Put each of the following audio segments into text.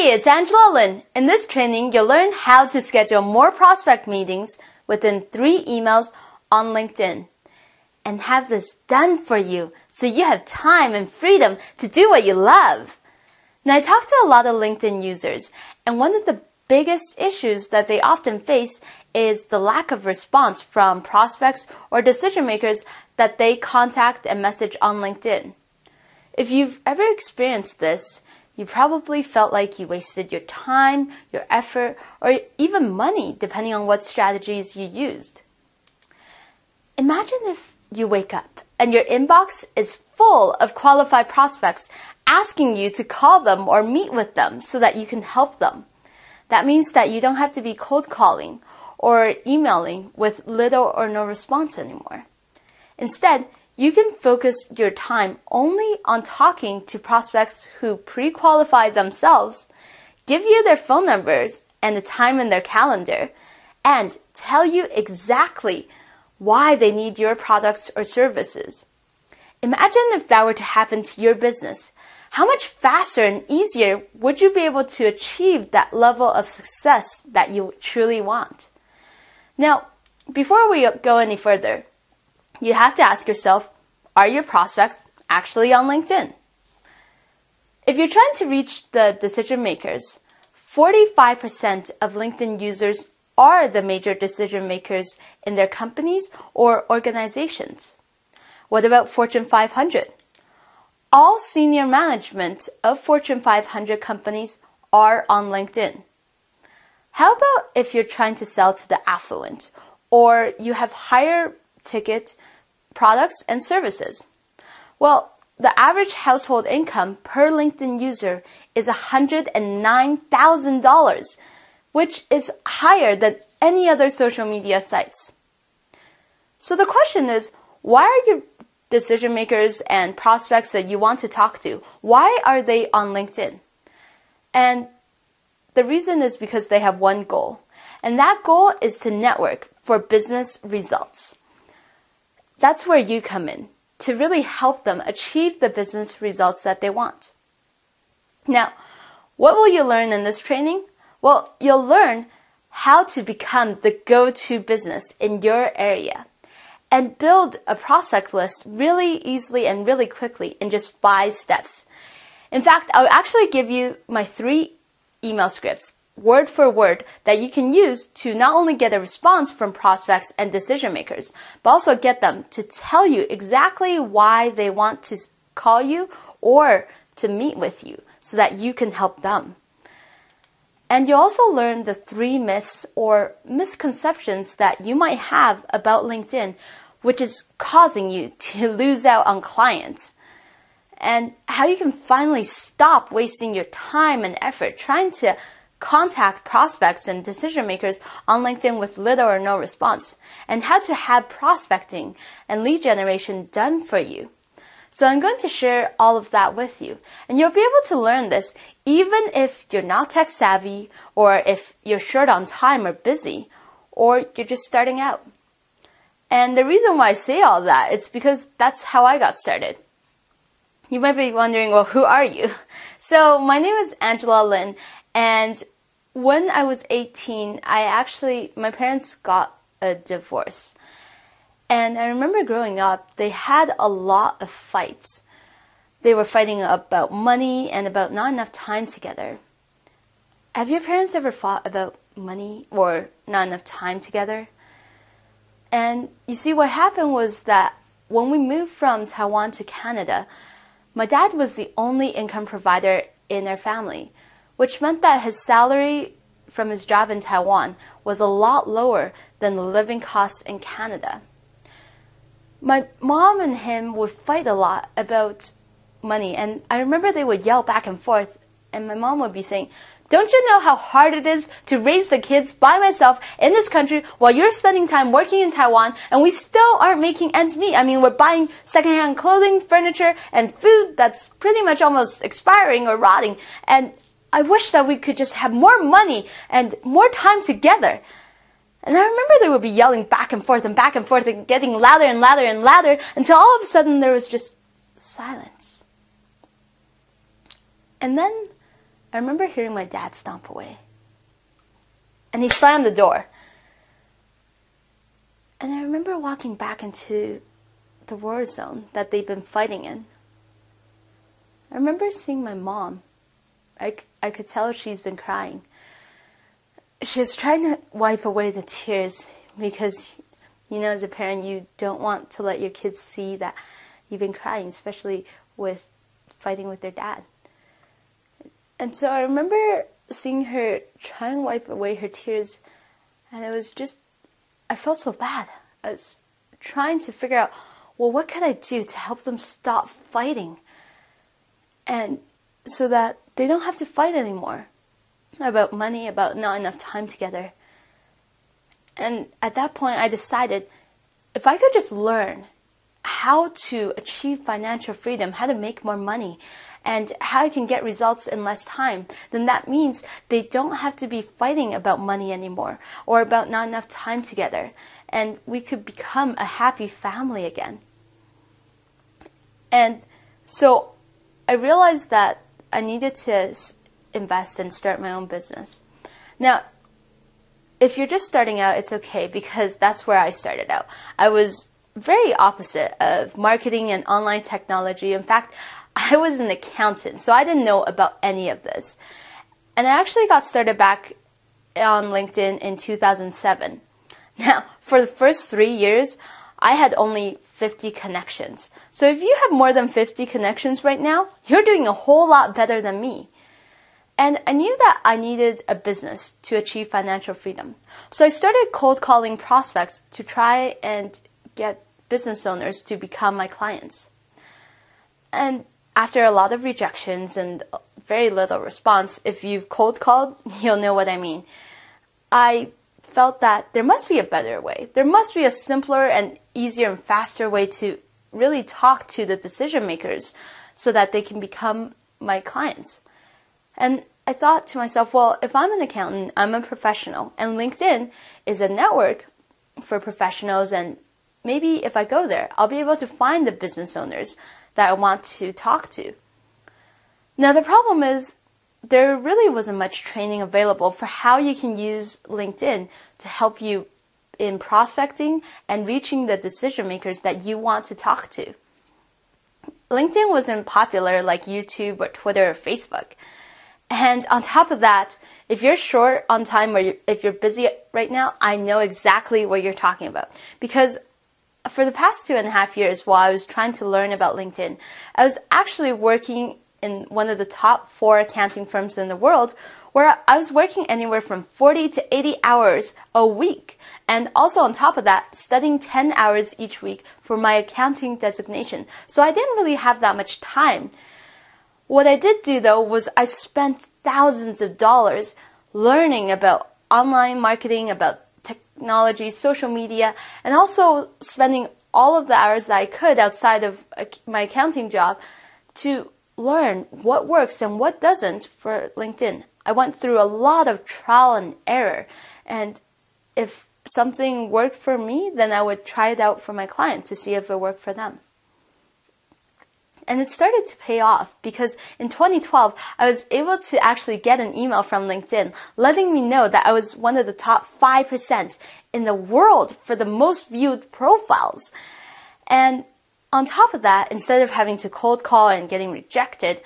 Hey, it's Angela Lin. In this training, you'll learn how to schedule more prospect meetings within 3 emails on LinkedIn and have this done for you so you have time and freedom to do what you love. Now, I talk to a lot of LinkedIn users, and one of the biggest issues that they often face is the lack of response from prospects or decision makers that they contact and message on LinkedIn. If you've ever experienced this, you probably felt like you wasted your time, your effort, or even money, depending on what strategies you used. Imagine if you wake up and your inbox is full of qualified prospects asking you to call them or meet with them so that you can help them. That means that you don't have to be cold calling or emailing with little or no response anymore. Instead, you can focus your time only on talking to prospects who pre-qualify themselves, give you their phone numbers and the time in their calendar, and tell you exactly why they need your products or services. Imagine if that were to happen to your business. How much faster and easier would you be able to achieve that level of success that you truly want? Now, before we go any further, you have to ask yourself, are your prospects actually on LinkedIn? If you're trying to reach the decision makers, 45% of LinkedIn users are the major decision makers in their companies or organizations. What about Fortune 500? All senior management of Fortune 500 companies are on LinkedIn. How about if you're trying to sell to the affluent, or you have higher ticket products and services? Well, the average household income per LinkedIn user is $109,000, which is higher than any other social media sites. So the question is, why are your decision makers and prospects that you want to talk to, why are they on LinkedIn? And the reason is because they have one goal, and that goal is to network for business results. That's where you come in, to really help them achieve the business results that they want. Now, what will you learn in this training? Well, you'll learn how to become the go-to business in your area and build a prospect list really easily and really quickly in just 5 steps. In fact, I'll actually give you my 3 email scripts, word for word, that you can use to not only get a response from prospects and decision makers, but also get them to tell you exactly why they want to call you or to meet with you so that you can help them. And you'll also learn the 3 myths or misconceptions that you might have about LinkedIn, which is causing you to lose out on clients, and how you can finally stop wasting your time and effort trying to contact prospects and decision makers on LinkedIn with little or no response, and how to have prospecting and lead generation done for you. So I'm going to share all of that with you, and you'll be able to learn this even if you're not tech savvy, or if you're short on time or busy, or you're just starting out. And the reason why I say all that, it's because that's how I got started. You might be wondering, well, who are you? So my name is Angela Lin, and when I was 18, my parents got a divorce. And I remember growing up, they had a lot of fights. They were fighting about money and about not enough time together. Have your parents ever fought about money or not enough time together? And you see, what happened was that when we moved from Taiwan to Canada, my dad was the only income provider in our family, which meant that his salary from his job in Taiwan was a lot lower than the living costs in Canada. My mom and him would fight a lot about money, and I remember they would yell back and forth, and my mom would be saying, "Don't you know how hard it is to raise the kids by myself in this country while you're spending time working in Taiwan, and we still aren't making ends meet? I mean, we're buying secondhand clothing, furniture, and food that's pretty much almost expiring or rotting, and I wish that we could just have more money and more time together." And I remember they would be yelling back and forth and getting louder and louder and louder until all of a sudden there was just silence. And then I remember hearing my dad stomp away. And he slammed the door. And I remember walking back into the war zone that they've been fighting in. I remember seeing my mom. I could tell she's been crying. She was trying to wipe away the tears because, as a parent, you don't want to let your kids see that you've been crying, especially with fighting with their dad. And so I remember seeing her try and wipe away her tears, and it was just, I felt so bad. I was trying to figure out, well, what could I do to help them stop fighting? And so that they don't have to fight anymore about money, about not enough time together. And at that point, I decided if I could just learn how to achieve financial freedom, how to make more money, and how I can get results in less time, then that means they don't have to be fighting about money anymore or about not enough time together. And we could become a happy family again. And so I realized that I needed to invest and start my own business. Now, if you're just starting out, it's okay because that's where I started out. I was very opposite of marketing and online technology. In fact, I was an accountant, so I didn't know about any of this. And I actually got started back on LinkedIn in 2007. Now, for the first 3 years, I had only 50 connections. So if you have more than 50 connections right now, you're doing a whole lot better than me. And I knew that I needed a business to achieve financial freedom. So I started cold calling prospects to try and get business owners to become my clients. And after a lot of rejections and very little response, if you've cold called, you'll know what I mean. I felt that there must be a better way. There must be a simpler and easier and faster way to really talk to the decision makers so that they can become my clients. And I thought to myself, well, if I'm an accountant, I'm a professional, and LinkedIn is a network for professionals, and maybe if I go there, I'll be able to find the business owners that I want to talk to. Now, the problem is there really wasn't much training available for how you can use LinkedIn to help you in prospecting and reaching the decision makers that you want to talk to. LinkedIn wasn't popular like YouTube or Twitter or Facebook. And on top of that, if you're short on time or if you're busy right now, I know exactly what you're talking about. Because for the past 2.5 years, while I was trying to learn about LinkedIn, I was actually working in one of the top 4 accounting firms in the world, where I was working anywhere from 40 to 80 hours a week. And also on top of that, studying 10 hours each week for my accounting designation. So I didn't really have that much time. What I did do, though, was I spent thousands of dollars learning about online marketing, about technology, social media, and also spending all of the hours that I could outside of my accounting job to learn what works and what doesn't for LinkedIn. I went through a lot of trial and error, and if something worked for me, then I would try it out for my client to see if it worked for them. And it started to pay off because in 2012, I was able to actually get an email from LinkedIn letting me know that I was one of the top 5% in the world for the most viewed profiles. And on top of that, instead of having to cold call and getting rejected,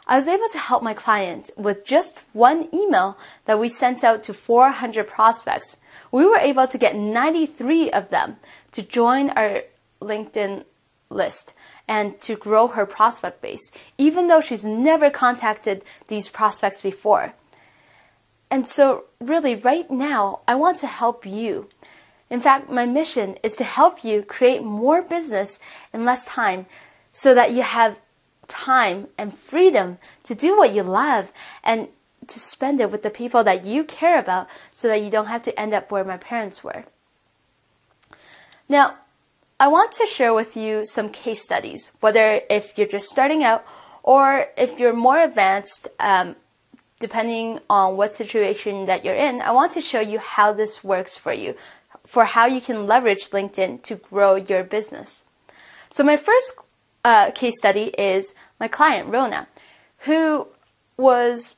I was able to help my client with just one email that we sent out to 400 prospects. We were able to get 93 of them to join our LinkedIn list and to grow her prospect base, even though she's never contacted these prospects before. And so really right now, I want to help you. In fact, my mission is to help you create more business in less time so that you have time and freedom to do what you love and to spend it with the people that you care about so that you don't have to end up where my parents were. Now, I want to share with you some case studies, whether if you're just starting out or if you're more advanced, depending on what situation that you're in. I want to show you how this works for you, for how you can leverage LinkedIn to grow your business. So my first case study is my client, Rona, who was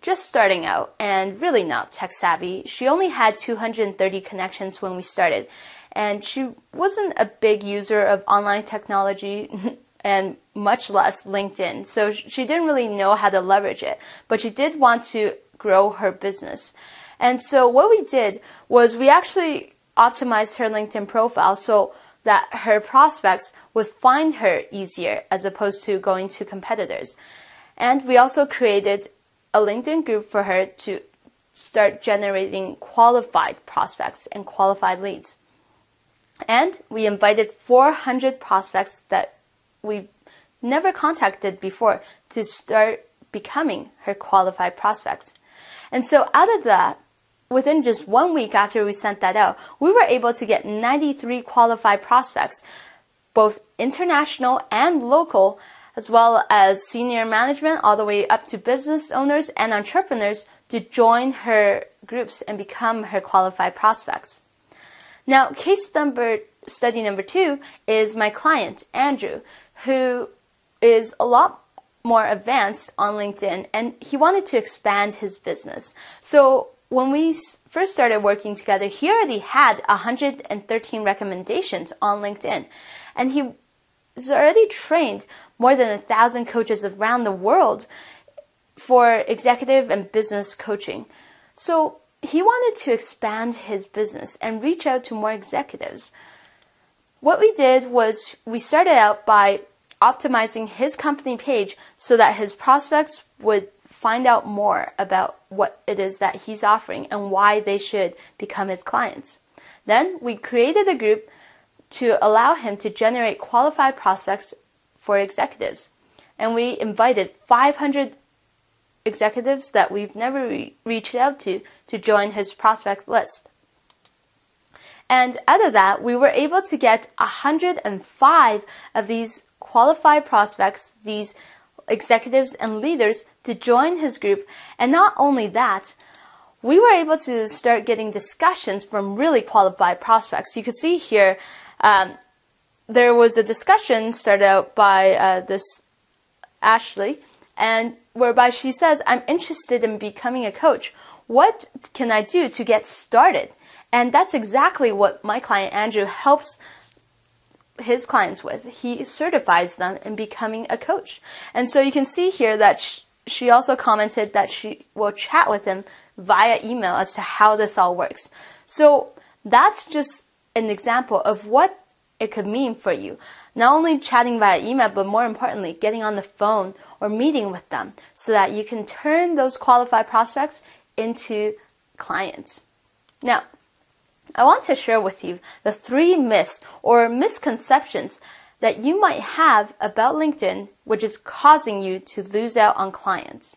just starting out and really not tech savvy. She only had 230 connections when we started, and she wasn't a big user of online technology and much less LinkedIn. So she didn't really know how to leverage it, but she did want to grow her business. And so what we did was we actually optimized her LinkedIn profile so that her prospects would find her easier as opposed to going to competitors. And we also created a LinkedIn group for her to start generating qualified prospects and qualified leads. And we invited 400 prospects that we've never contacted before to start becoming her qualified prospects. And so out of that, within just 1 week after we sent that out, we were able to get 93 qualified prospects, both international and local, as well as senior management all the way up to business owners and entrepreneurs to join her groups and become her qualified prospects. Now, study number 2 is my client, Andrew, who is a lot more advanced on LinkedIn, and he wanted to expand his business. So when we first started working together, he already had 113 recommendations on LinkedIn, and he has already trained more than 1,000 coaches around the world for executive and business coaching. So he wanted to expand his business and reach out to more executives. What we did was we started out by optimizing his company page so that his prospects would find out more about what it is that he's offering and why they should become his clients. Then we created a group to allow him to generate qualified prospects for executives. And we invited 500 executives that we've never reached out to join his prospect list. And out of that, we were able to get 105 of these qualified prospects, these executives and leaders, to join his group. And not only that, we were able to start getting discussions from really qualified prospects. You can see here, there was a discussion started out by this Ashley, and whereby she says, "I'm interested in becoming a coach. What can I do to get started?" And that's exactly what my client Andrew helps his clients with. He certifies them in becoming a coach. And so you can see here that she also commented that she will chat with him via email as to how this all works. So that's just an example of what it could mean for you. Not only chatting via email, but more importantly, getting on the phone or meeting with them so that you can turn those qualified prospects into clients. Now, I want to share with you the 3 myths or misconceptions that you might have about LinkedIn, which is causing you to lose out on clients.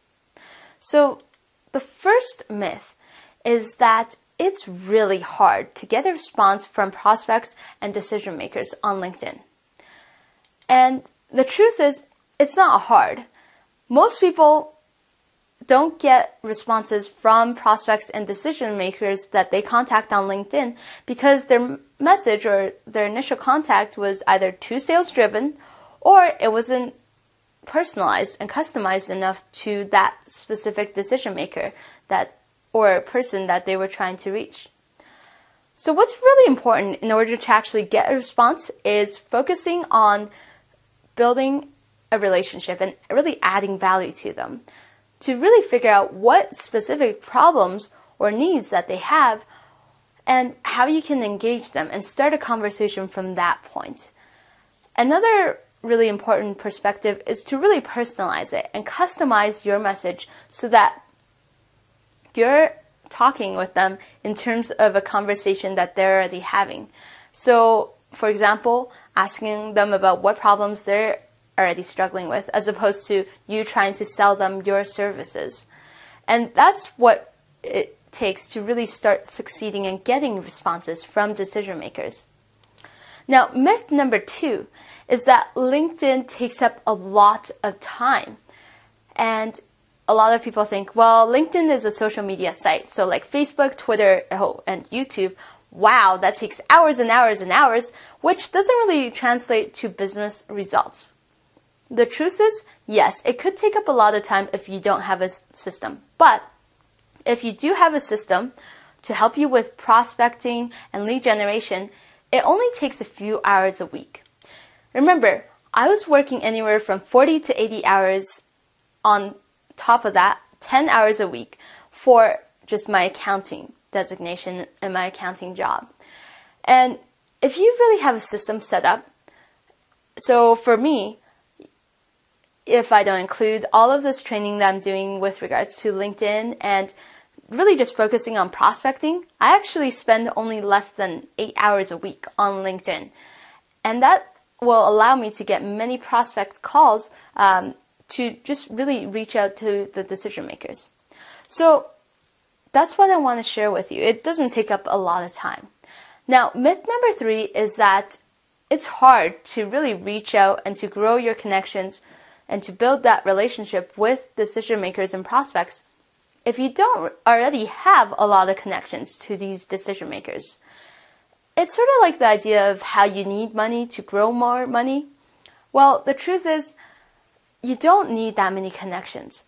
So the first myth is that it's really hard to get a response from prospects and decision makers on LinkedIn. And the truth is, it's not hard. Most people don't get responses from prospects and decision makers that they contact on LinkedIn because their message or their initial contact was either too sales driven or it wasn't personalized and customized enough to that specific decision maker or person that they were trying to reach. So what's really important in order to actually get a response is focusing on building a relationship and really adding value to them, to really figure out what specific problems or needs that they have and how you can engage them and start a conversation from that point. Another really important perspective is to really personalize it and customize your message so that you're talking with them in terms of a conversation that they're already having. So, for example, asking them about what problems they're already struggling with, as opposed to you trying to sell them your services. And that's what it takes to really start succeeding and getting responses from decision makers. Now, myth number 2 is that LinkedIn takes up a lot of time. And a lot of people think, well, LinkedIn is a social media site. So like Facebook, Twitter, and YouTube, wow, that takes hours and hours and hours, which doesn't really translate to business results. The truth is, yes, it could take up a lot of time if you don't have a system. But if you do have a system to help you with prospecting and lead generation, it only takes a few hours a week. Remember, I was working anywhere from 40 to 80 hours on top of that, 10 hours a week for just my accounting designation and my accounting job. And if you really have a system set up, so for me, if I don't include all of this training that I'm doing with regards to LinkedIn and really just focusing on prospecting, I actually spend only less than 8 hours a week on LinkedIn. And that will allow me to get many prospect calls to just really reach out to the decision makers. So that's what I want to share with you. It doesn't take up a lot of time. Now, myth number 3 is that it's hard to really reach out and to grow your connections and to build that relationship with decision makers and prospects if you don't already have a lot of connections to these decision makers. It's sort of like the idea of how you need money to grow more money. Well, the truth is, you don't need that many connections.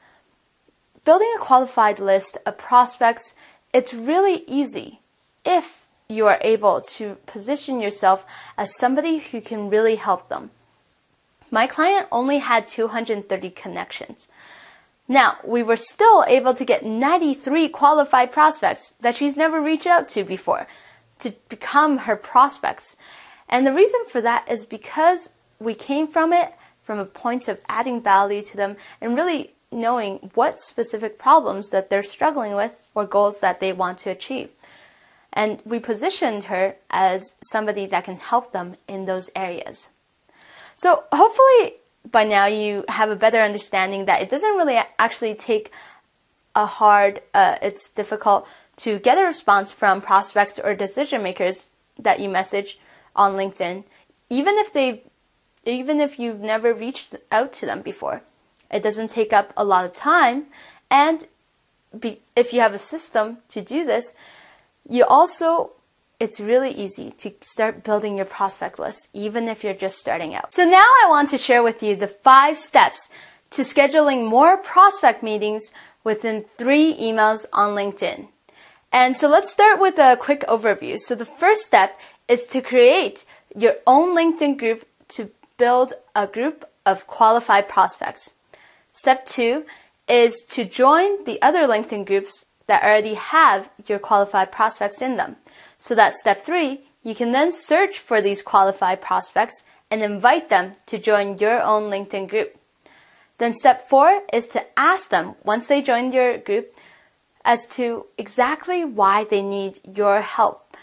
Building a qualified list of prospects, it's really easy if you are able to position yourself as somebody who can really help them. My client only had 230 connections. Now, we were still able to get 93 qualified prospects that she's never reached out to before to become her prospects. And the reason for that is because we came from it from a point of adding value to them and really knowing what specific problems that they're struggling with or goals that they want to achieve. And we positioned her as somebody that can help them in those areas. So hopefully by now you have a better understanding that it doesn't really actually take it's difficult to get a response from prospects or decision makers that you message on LinkedIn, even if you've never reached out to them before. It doesn't take up a lot of time, and if you have a system to do this, it's really easy to start building your prospect list, even if you're just starting out. So now I want to share with you the 5 steps to scheduling more prospect meetings within 3 emails on LinkedIn. And so let's start with a quick overview. So the first step is to create your own LinkedIn group to build a group of qualified prospects. Step 2 is to join the other LinkedIn groups that already have your qualified prospects in them. So that's step 3. You can then search for these qualified prospects and invite them to join your own LinkedIn group. Then step 4 is to ask them, once they join your group, as to exactly why they need your help.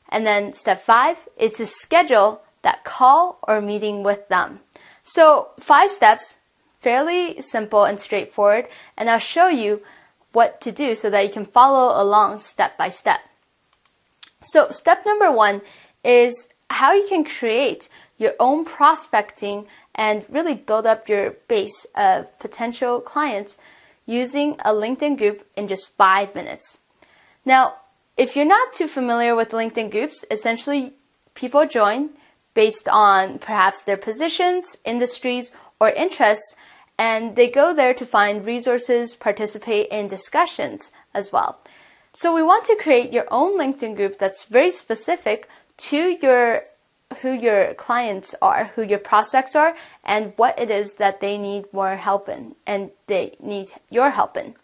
And then step 5 is to schedule that call or meeting with them. So 5 steps, fairly simple and straightforward, and I'll show you what to do so that you can follow along step by step. So step number 1 is how you can create your own prospecting and really build up your base of potential clients using a LinkedIn group in just 5 minutes. Now, if you're not too familiar with LinkedIn groups, essentially people join based on perhaps their positions, industries, or interests, and they go there to find resources, participate in discussions as well. So we want to create your own LinkedIn group that's very specific to who your clients are, who your prospects are, and what it is that they need more help in, and they need your help in.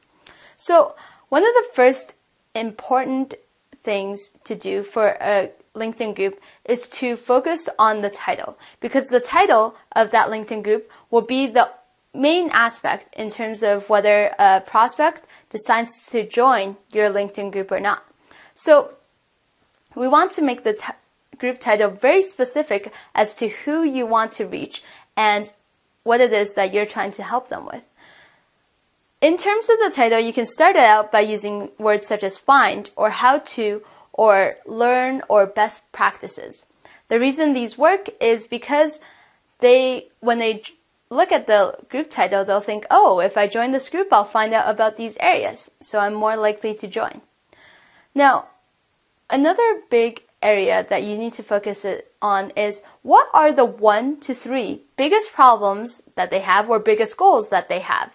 So one of the first important things to do for a LinkedIn group is to focus on the title, because the title of that LinkedIn group will be the main aspect in terms of whether a prospect decides to join your LinkedIn group or not. So we want to make the group title very specific as to who you want to reach and what it is that you're trying to help them with. In terms of the title, you can start it out by using words such as find or how to or learn or best practices. The reason these work is because when they look at the group title, they'll think, oh, if I join this group, I'll find out about these areas, so I'm more likely to join. Now, another big area that you need to focus on is what are the 1 to 3 biggest problems that they have or biggest goals that they have.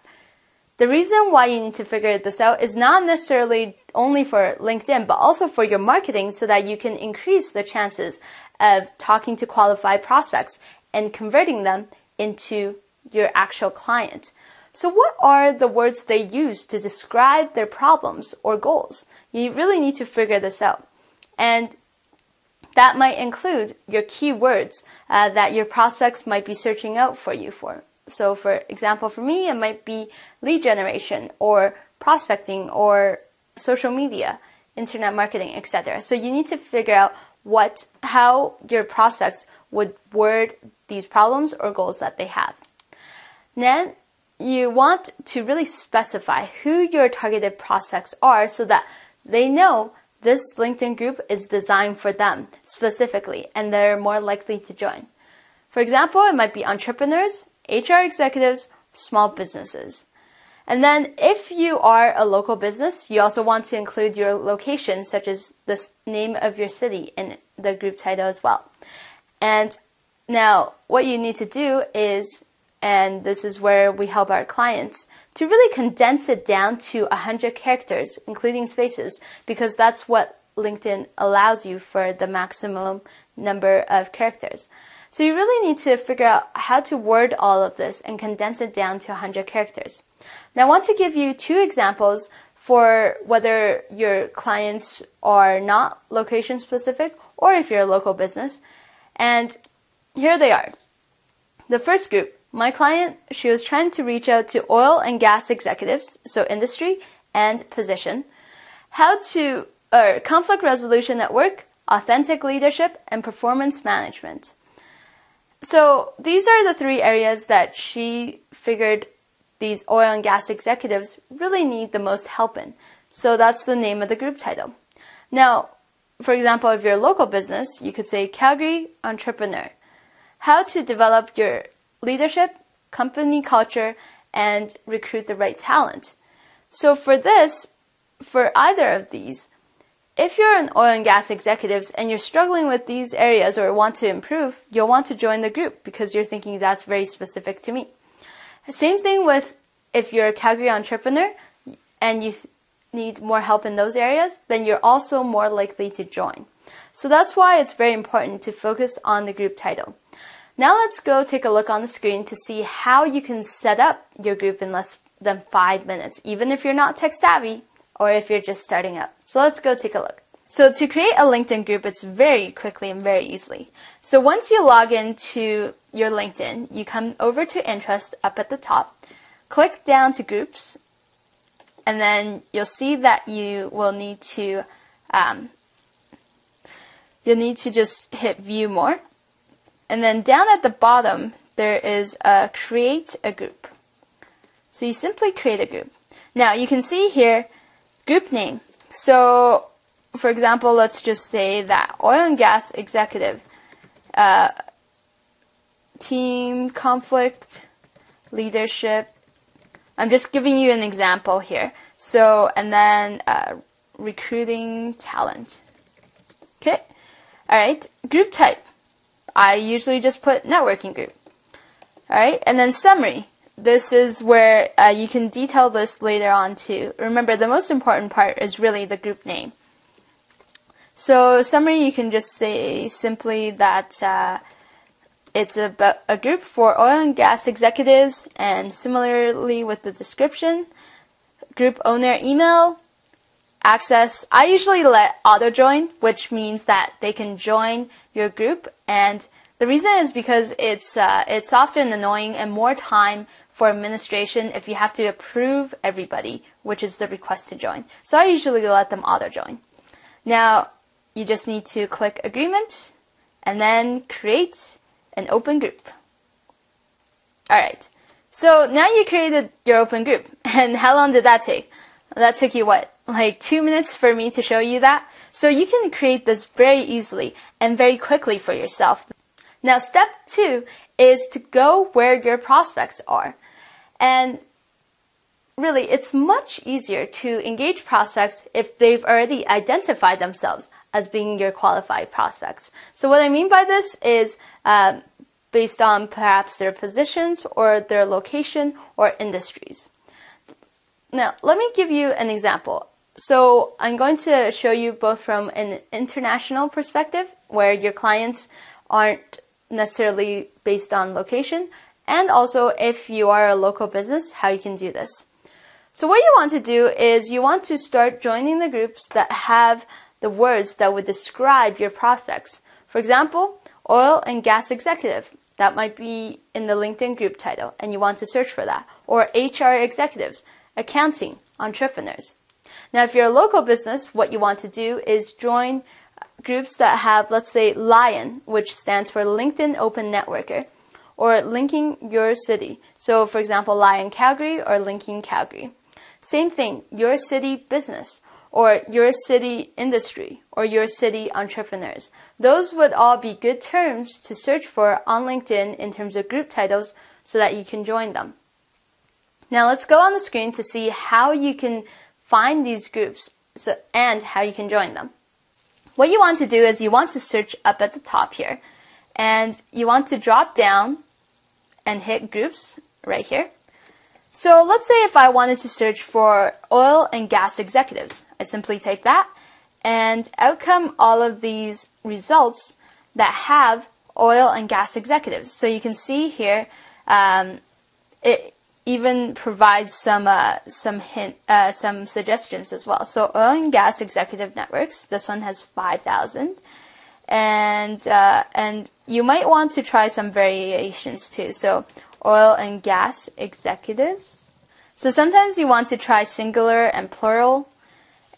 The reason why you need to figure this out is not necessarily only for LinkedIn, but also for your marketing so that you can increase the chances of talking to qualified prospects and converting them into your actual client. So what are the words they use to describe their problems or goals? You really need to figure this out. And that might include your keywords that your prospects might be searching out for you for. So for example, for me, it might be lead generation or prospecting or social media, internet marketing, etc. So you need to figure out how your prospects would word these problems or goals that they have. Then you want to really specify who your targeted prospects are so that they know this LinkedIn group is designed for them specifically and they're more likely to join. For example, it might be entrepreneurs, HR executives, small businesses. And then if you are a local business, you also want to include your location, such as the name of your city in the group title as well. And now what you need to do is, and this is where we help our clients, to really condense it down to 100 characters, including spaces, because that's what LinkedIn allows you for the maximum number of characters. So you really need to figure out how to word all of this and condense it down to 100 characters. Now I want to give you 2 examples for whether your clients are not location specific or if you're a local business. And here they are. The first group, my client, she was trying to reach out to oil and gas executives, so industry and position, conflict resolution at work, authentic leadership, and performance management. So these are the 3 areas that she figured these oil and gas executives really need the most help in. So that's the name of the group title. Now, for example, if you're a local business, you could say Calgary Entrepreneur. How to develop your leadership, company culture, and recruit the right talent. So for either of these, if you're an oil and gas executive and you're struggling with these areas or want to improve, you'll want to join the group because you're thinking that's very specific to me. Same thing with if you're a Calgary Entrepreneur and you need more help in those areas, then you're also more likely to join. So that's why it's very important to focus on the group title. Now let's go take a look on the screen to see how you can set up your group in less than 5 minutes, even if you're not tech savvy or if you're just starting out. So let's go take a look. So to create a LinkedIn group, it's very quickly and very easily. So once you log into your LinkedIn, you come over to interest up at the top, click down to groups, and then you'll see that you will need to just hit view more. And then down at the bottom, there is a create a group. So you simply create a group. Now you can see here, group name. So for example, let's just say that oil and gas executive, team conflict, leadership. I'm just giving you an example here. So, and then recruiting talent. Okay. All right. Group type. I usually just put networking group. Alright, and then summary. This is where you can detail this later on too. Remember, the most important part is really the group name. So summary, you can just say simply that it's about a group for oil and gas executives, and similarly with the description, group owner email, access. I usually let auto join, which means that they can join your group, and the reason is because it's often annoying and more time for administration if you have to approve everybody, which is the request to join. So I usually let them auto join. Now you just need to click agreement and then create an open group. Alright, so now you created your open group, and how long did that take? That took you what? Like 2 minutes for me to show you that? So you can create this very easily and very quickly for yourself. Now step 2 is to go where your prospects are. And really, it's much easier to engage prospects if they've already identified themselves as being your qualified prospects. So what I mean by this is based on perhaps their positions or their location or industries. Now, let me give you an example. So I'm going to show you both from an international perspective, where your clients aren't necessarily based on location, and also if you are a local business, how you can do this. So what you want to do is you want to start joining the groups that have the words that would describe your prospects. For example, oil and gas executive. That might be in the LinkedIn group title, and you want to search for that. Or HR executives, accounting, entrepreneurs. Now, if you're a local business, what you want to do is join groups that have, let's say, LION, which stands for LinkedIn Open Networker, or Linking Your City. So, for example, LION Calgary or Linking Calgary. Same thing, Your City Business, or Your City Industry, or Your City Entrepreneurs. Those would all be good terms to search for on LinkedIn in terms of group titles so that you can join them. Now let's go on the screen to see how you can find these groups and how you can join them. What you want to do is you want to search up at the top here, and you want to drop down and hit groups right here. So let's say if I wanted to search for oil and gas executives, I simply type that, and out come all of these results that have oil and gas executives. So you can see here, it even provides some suggestions as well. So oil and gas executive networks, this one has 5,000, and you might want to try some variations too. So oil and gas executives. So sometimes you want to try singular and plural,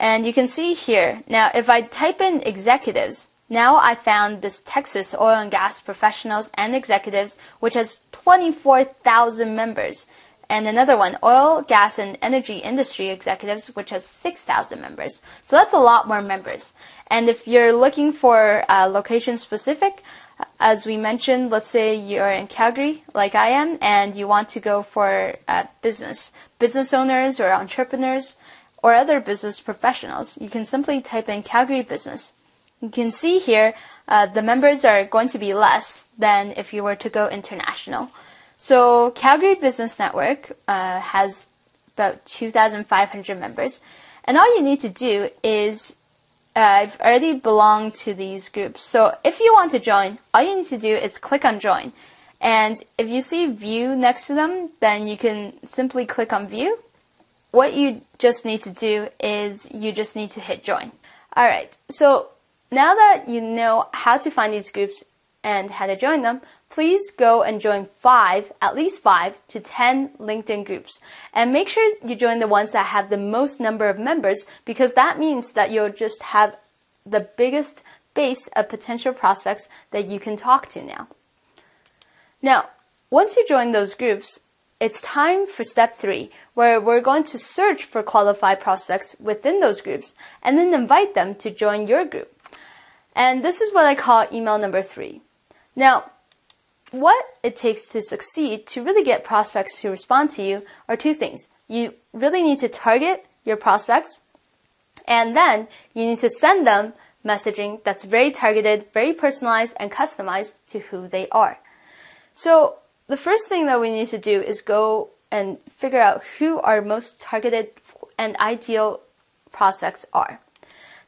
and you can see here. Now, if I type in executives, now I found this Texas oil and gas professionals and executives, which has 24,000 members. And another one, oil, gas, and energy industry executives, which has 6,000 members. So that's a lot more members. And if you're looking for location specific, as we mentioned, let's say you're in Calgary, like I am, and you want to go for business owners or entrepreneurs or other business professionals, you can simply type in Calgary business. You can see here the members are going to be less than if you were to go international. So Calgary Business Network has about 2,500 members, and all you need to do is I've already belonged to these groups. So if you want to join, all you need to do is click on join, and if you see view next to them, then you can simply click on view. What you just need to do is you just need to hit join. Alright, so now that you know how to find these groups and how to join them, please go and join at least 5 to 10 LinkedIn groups. And make sure you join the ones that have the most number of members, because that means that you'll just have the biggest base of potential prospects that you can talk to now. Now, once you join those groups, it's time for step 3, where we're going to search for qualified prospects within those groups and then invite them to join your group. And this is what I call email number 3. Now, what it takes to succeed to really get prospects to respond to you are 2 things. You really need to target your prospects, and then you need to send them messaging that's very targeted, very personalized, and customized to who they are. So the first thing that we need to do is go and figure out who our most targeted and ideal prospects are.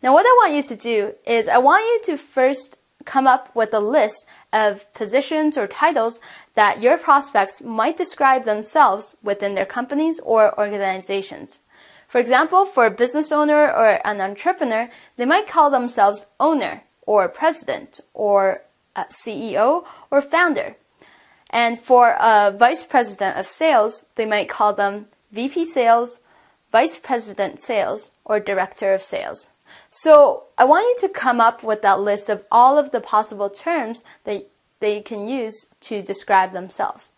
Now, what I want you to do is I want you to first come up with a list of positions or titles that your prospects might describe themselves within their companies or organizations. For example, for a business owner or an entrepreneur, they might call themselves owner or president or CEO or founder. And for a vice president of sales, they might call them VP sales, vice president sales, or director of sales. So I want you to come up with that list of all of the possible terms that they can use to describe themselves.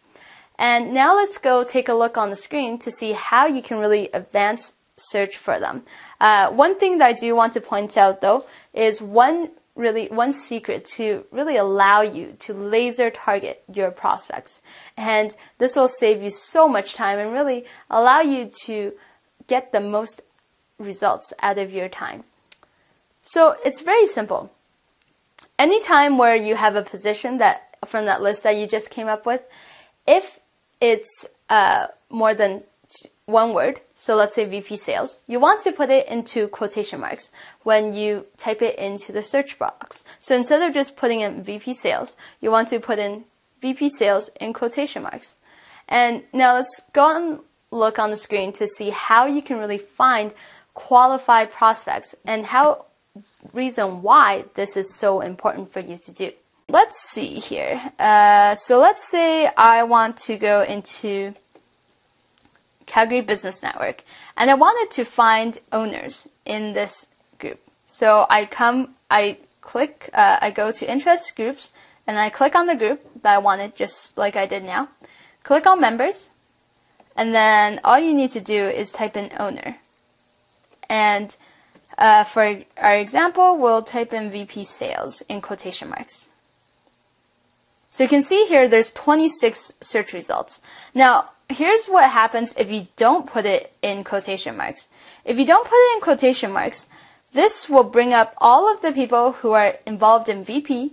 And now let's go take a look on the screen to see how you can really advance search for them. One thing that I do want to point out though is one one secret to really allow you to laser target your prospects. And this will save you so much time and really allow you to get the most results out of your time. So it's very simple. Anytime where you have a position that from that list that you just came up with, if it's more than one word, so let's say VP sales, you want to put it into quotation marks when you type it into the search box. So instead of just putting in VP sales, you want to put in VP sales in quotation marks. And now let's go and look on the screen to see how you can really find qualified prospects and reason why this is so important for you to do. Let's see here. So let's say I want to go into Calgary Business Network, and I wanted to find owners in this group. So I go to interest groups, and I click on the group that I wanted, just like I did now. Click on members, and then all you need to do is type in owner. And for our example, we'll type in VP sales in quotation marks. So you can see here there's 26 search results. Now, here's what happens if you don't put it in quotation marks. If you don't put it in quotation marks, this will bring up all of the people who are involved in VP,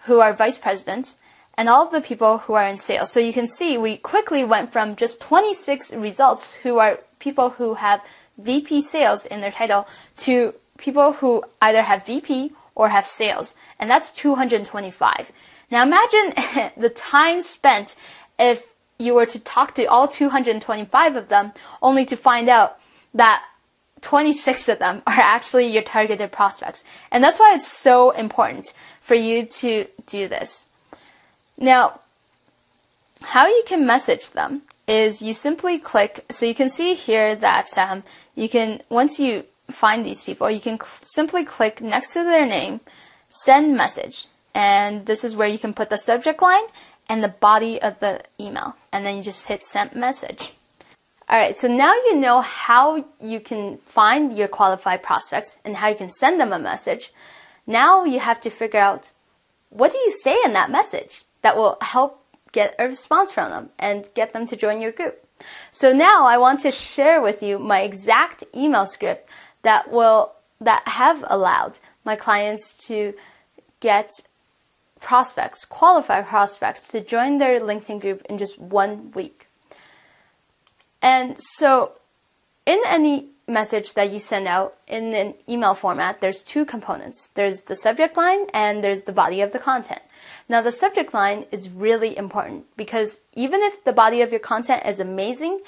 who are vice presidents, and all of the people who are in sales. So you can see we quickly went from just 26 results who are people who have VP sales in their title to people who either have VP or have sales, and that's 225. Now imagine the time spent if you were to talk to all 225 of them, only to find out that 26 of them are actually your targeted prospects. And that's why it's so important for you to do this. Now, how you can message them is you simply click, so you can see here that once you find these people, you can simply click next to their name, send message. And this is where you can put the subject line and the body of the email, and then you just hit send message. Alright, so now you know how you can find your qualified prospects and how you can send them a message. Now you have to figure out, what do you say in that message that will help get a response from them and get them to join your group? So now I want to share with you my exact email script that have allowed my clients to get qualified prospects to join their LinkedIn group in just 1 week. And so in any message that you send out in an email format, there's two components. There's the subject line and there's the body of the content. Now the subject line is really important because even if the body of your content is amazing,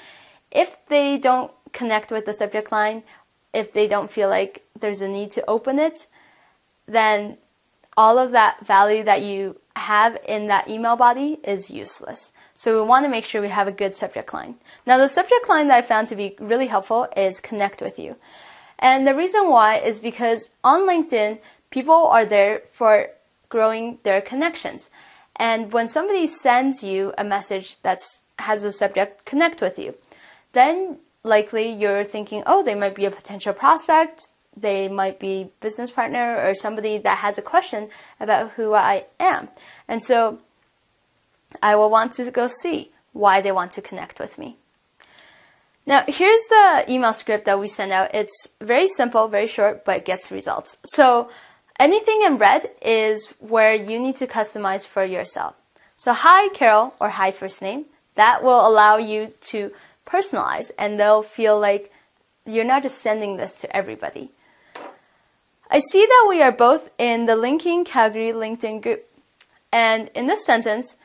if they don't connect with the subject line, if they don't feel like there's a need to open it, then all of that value that you have in that email body is useless. So we want to make sure we have a good subject line. Now the subject line that I found to be really helpful is connect with you. And the reason why is because on LinkedIn, people are there for growing their connections. And when somebody sends you a message that has the subject connect with you, then likely you're thinking, oh, they might be a potential prospect, they might be business partner or somebody that has a question about who I am. And so I will want to go see why they want to connect with me. Now, here's the email script that we send out. It's very simple, very short, but it gets results. So anything in red is where you need to customize for yourself. So hi, Carol, or hi, first name. That will allow you to personalize, and they'll feel like you're not just sending this to everybody. I see that we are both in the Linking Calgary LinkedIn group. And in this sentence,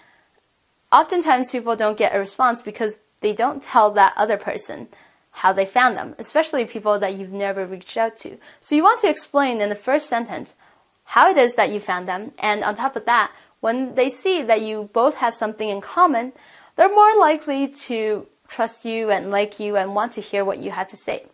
oftentimes people don't get a response because they don't tell that other person how they found them, especially people that you've never reached out to. So you want to explain in the first sentence how it is that you found them. And on top of that, when they see that you both have something in common, they're more likely to trust you and like you and want to hear what you have to say.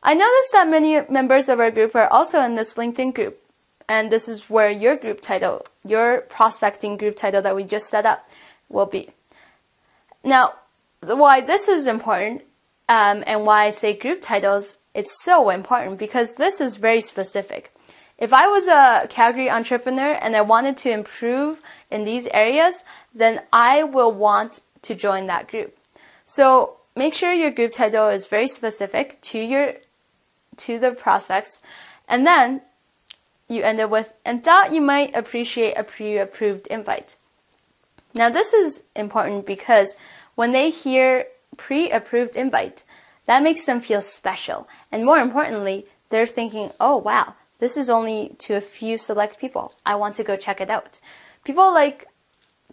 I noticed that many members of our group are also in this LinkedIn group, and this is where your group title, your prospecting group title that we just set up will be. Now, why this is important and why I say group titles, it's so important because this is very specific. If I was a Calgary entrepreneur and I wanted to improve in these areas, then I will want to join that group. So make sure your group title is very specific to the prospects, and then you end it with, and thought you might appreciate a pre-approved invite. Now this is important because when they hear pre-approved invite, that makes them feel special. And more importantly, they're thinking, oh wow, this is only to a few select people. I want to go check it out. People like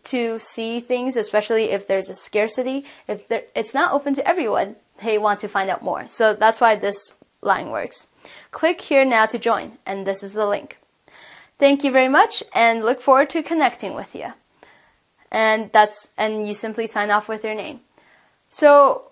to see things, especially if there's a scarcity. If it's not open to everyone, they want to find out more. So that's why this line works. Click here now to join, and this is the link. Thank you very much, and look forward to connecting with you. And you simply sign off with your name. So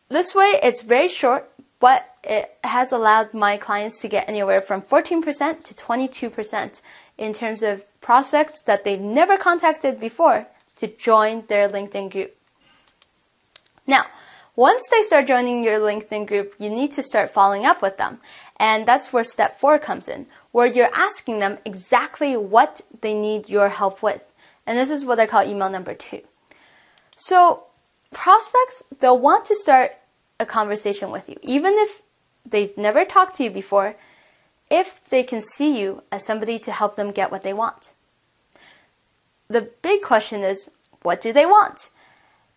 this way, it's very short, but it has allowed my clients to get anywhere from 14% to 22% in terms of prospects that they've never contacted before to join their LinkedIn group. Now, once they start joining your LinkedIn group, you need to start following up with them. And that's where step 4 comes in, where you're asking them exactly what they need your help with. And this is what I call email number 2. So prospects, they'll want to start a conversation with you, even if they've never talked to you before, if they can see you as somebody to help them get what they want. The big question is, what do they want?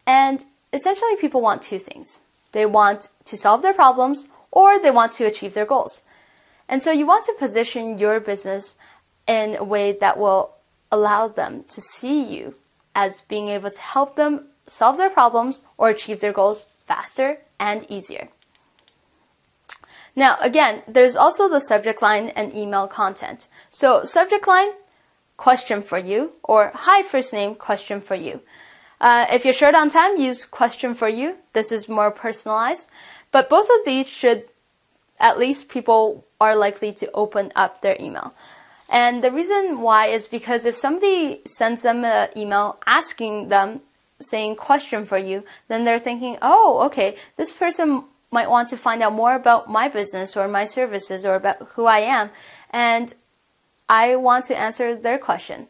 And essentially, people want 2 things. They want to solve their problems, or they want to achieve their goals. And so you want to position your business in a way that will allow them to see you as being able to help them solve their problems or achieve their goals faster and easier. Now, again, there's also the subject line and email content. So subject line, question for you, or hi first name, question for you. If you're short on time, use question for you. This is more personalized. But both of these should, at least people are likely to open up their email. And the reason why is because if somebody sends them an email asking them, saying question for you, then they're thinking, oh, okay, this person might want to find out more about my business or my services or about who I am, and I want to answer their question.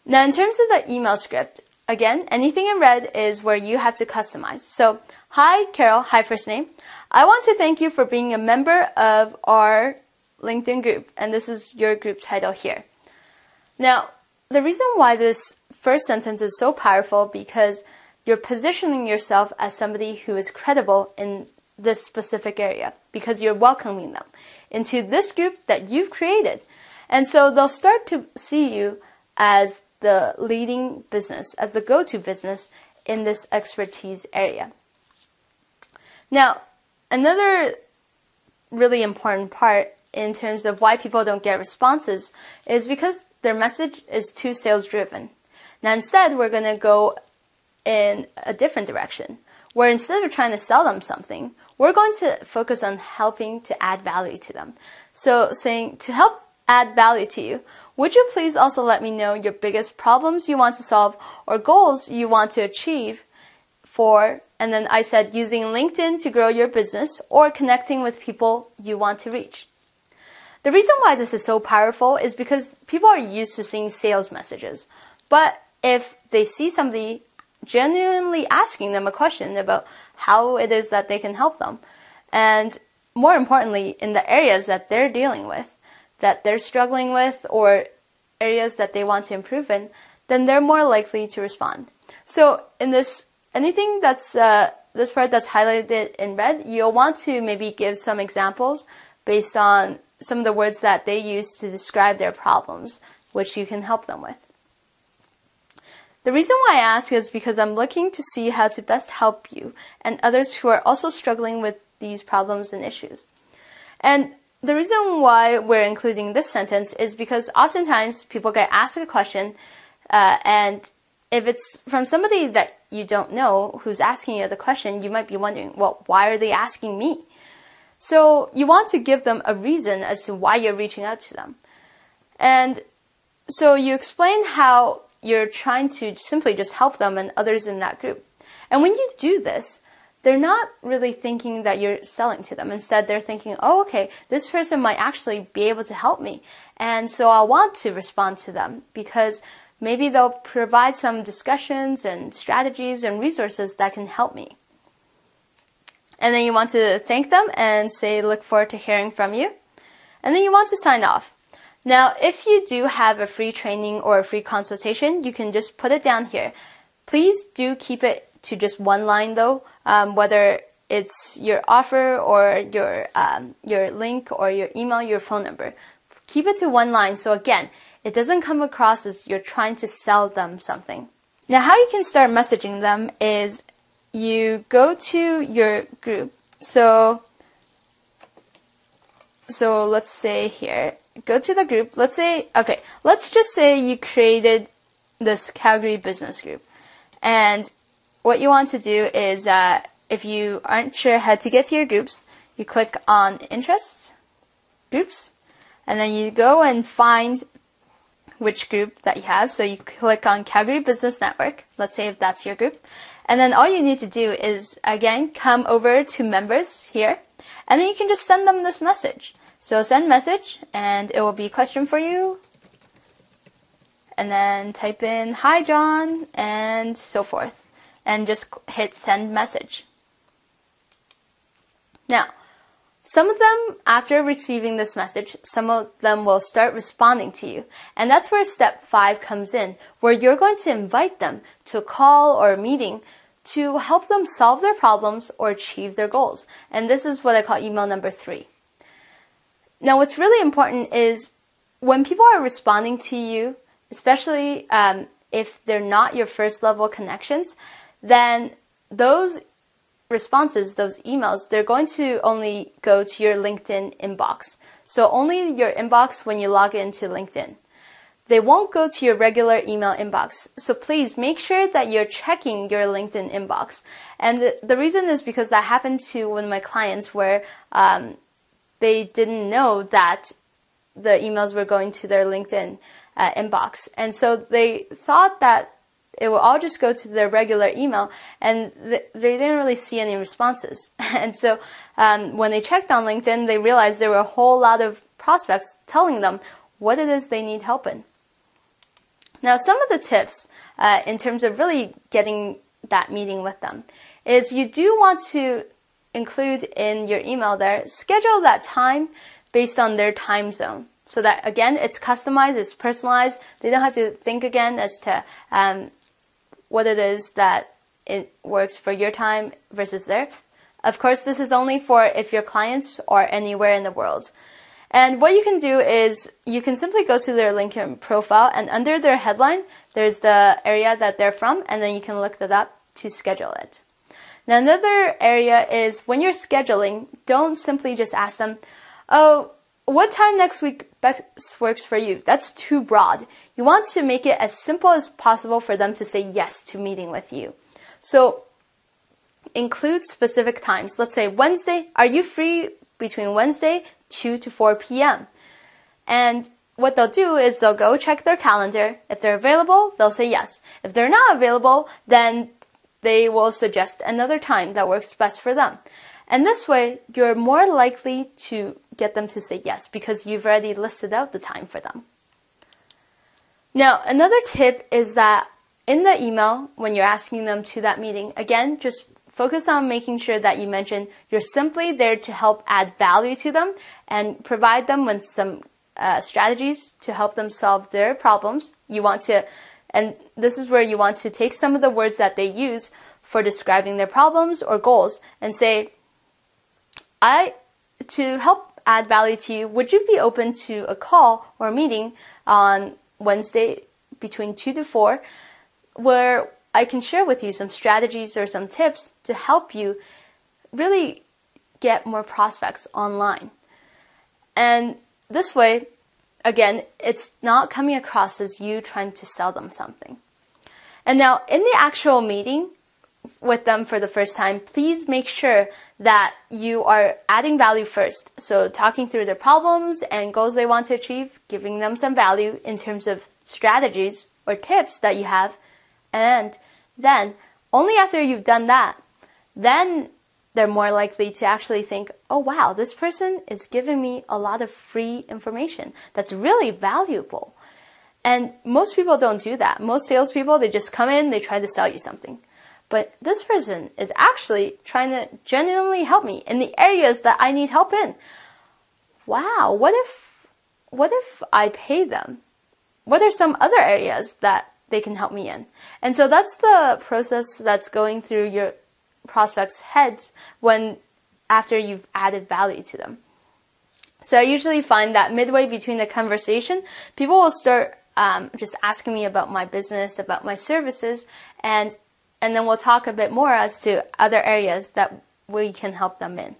Now, in terms of the email script, again, anything in red is where you have to customize. So, hi, Carol, hi, first name. I want to thank you for being a member of our LinkedIn group, and this is your group title here. Now, the reason why this first sentence is so powerful because you're positioning yourself as somebody who is credible in this specific area because you're welcoming them into this group that you've created. And so they'll start to see you as the leading business, as the go-to business in this expertise area. Now, another really important part in terms of why people don't get responses is because their message is too sales driven. Now instead, we're going to go in a different direction, where instead of trying to sell them something, we're going to focus on helping to add value to them. So saying, to help add value to you, would you please also let me know your biggest problems you want to solve or goals you want to achieve for, and then I said using LinkedIn to grow your business or connecting with people you want to reach. The reason why this is so powerful is because people are used to seeing sales messages. But if they see somebody genuinely asking them a question about how it is that they can help them, and more importantly, in the areas that they're dealing with, that they're struggling with, or areas that they want to improve in, then they're more likely to respond. So in this, anything that's this part that's highlighted in red, you'll want to maybe give some examples based on some of the words that they use to describe their problems, which you can help them with. The reason why I ask is because I'm looking to see how to best help you and others who are also struggling with these problems and issues. And the reason why we're including this sentence is because oftentimes people get asked a question, and if it's from somebody that you don't know who's asking you the question, you might be wondering, well, why are they asking me? So you want to give them a reason as to why you're reaching out to them. And so you explain how you're trying to simply just help them and others in that group. And when you do this, they're not really thinking that you're selling to them. Instead, they're thinking, oh, okay, this person might actually be able to help me. And so I want to respond to them because maybe they'll provide some discussions and strategies and resources that can help me. And then you want to thank them and say, look forward to hearing from you. And then you want to sign off. Now, if you do have a free training or a free consultation, you can just put it down here. Please do keep it to just one line though, whether it's your offer or your link or your email, your phone number. Keep it to one line so again, it doesn't come across as you're trying to sell them something. Now, how you can start messaging them is you go to your group. So let's say here, go to the group. Let's just say you created this Calgary business group. And what you want to do is, if you aren't sure how to get to your groups, you click on interests, groups, and then you go and find which group that you have. So you click on Calgary Business Network, let's say if that's your group. And then all you need to do is, again, come over to members here, and then you can just send them this message. So send message, and it will be a question for you. And then type in, hi John, and so forth. And just hit send message. Now, some of them, after receiving this message, some of them will start responding to you. And that's where step 5 comes in, where you're going to invite them to a call or a meeting to help them solve their problems or achieve their goals. And this is what I call email number 3. Now, what's really important is when people are responding to you, especially if they're not your first level connections, then those responses, those emails, they're going to only go to your LinkedIn inbox. So only your inbox when you log into LinkedIn. They won't go to your regular email inbox. So please make sure that you're checking your LinkedIn inbox. And the reason is because that happened to one of my clients where they didn't know that the emails were going to their LinkedIn inbox. And so they thought that it will all just go to their regular email, and they didn't really see any responses. And so when they checked on LinkedIn, they realized there were a whole lot of prospects telling them what it is they need help in. Now, some of the tips in terms of really getting that meeting with them is you do want to include in your email there, schedule that time based on their time zone. So that, again, it's customized, it's personalized. They don't have to think again as to what it is that it works for your time versus theirs. Of course, this is only for if your clients are anywhere in the world. And what you can do is you can simply go to their LinkedIn profile, and under their headline, there's the area that they're from, and then you can look that up to schedule it. Now, another area is when you're scheduling, don't simply just ask them, oh, what time next week best works for you? That's too broad. You want to make it as simple as possible for them to say yes to meeting with you. So include specific times. Let's say Wednesday, are you free between Wednesday 2 to 4 p.m.? And what they'll do is they'll go check their calendar. If they're available, they'll say yes. If they're not available, then they will suggest another time that works best for them. And this way, you're more likely to get them to say yes because you've already listed out the time for them. Now, another tip is that in the email, when you're asking them to that meeting, again, just focus on making sure that you mention you're simply there to help add value to them and provide them with some strategies to help them solve their problems. And this is where you want to take some of the words that they use for describing their problems or goals and say, to help add value to you, would you be open to a call or a meeting on Wednesday between 2 to 4 where I can share with you some strategies or some tips to help you really get more prospects online. And this way, again, it's not coming across as you trying to sell them something. And now in the actual meeting with them for the first time, please make sure that you are adding value first. So talking through their problems and goals they want to achieve, giving them some value in terms of strategies or tips that you have. And then only after you've done that, then they're more likely to actually think, oh wow, this person is giving me a lot of free information that's really valuable. And most people don't do that. Most salespeople, they just come in, they try to sell you something. But this person is actually trying to genuinely help me in the areas that I need help in. Wow, what if I pay them? What are some other areas that they can help me in? And so that's the process that's going through your prospects' heads after you've added value to them. So I usually find that midway between the conversation, people will start just asking me about my business, about my services, and then we'll talk a bit more as to other areas that we can help them in.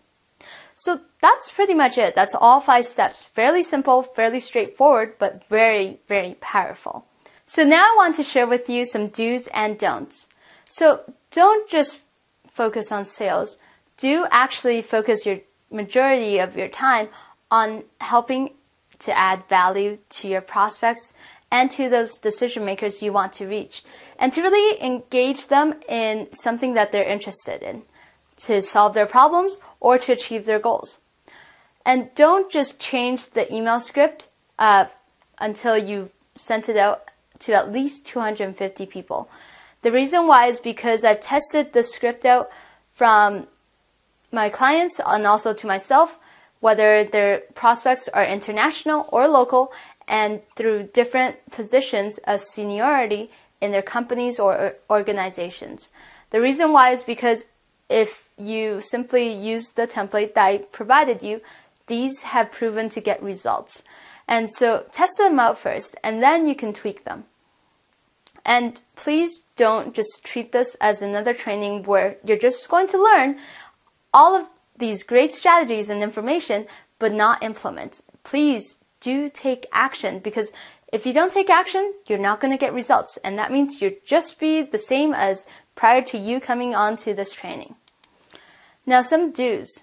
So that's pretty much it. That's all 5 steps. Fairly simple, fairly straightforward, but very, very powerful. So now I want to share with you some do's and don'ts. So don't just focus on sales. Do actually focus your majority of your time on helping to add value to your prospects and to those decision makers you want to reach, and to really engage them in something that they're interested in, to solve their problems or to achieve their goals. And don't just change the email script until you've sent it out to at least 250 people. The reason why is because I've tested the script out from my clients and also to myself, whether their prospects are international or local, and through different positions of seniority in their companies or organizations. The reason why is because if you simply use the template that I provided you, these have proven to get results. And so test them out first, and then you can tweak them. And please don't just treat this as another training where you're just going to learn all of these great strategies and information, but not implement. Please do take action, because if you don't take action, you're not going to get results. And that means you'll just be the same as prior to you coming on to this training. Now, some do's.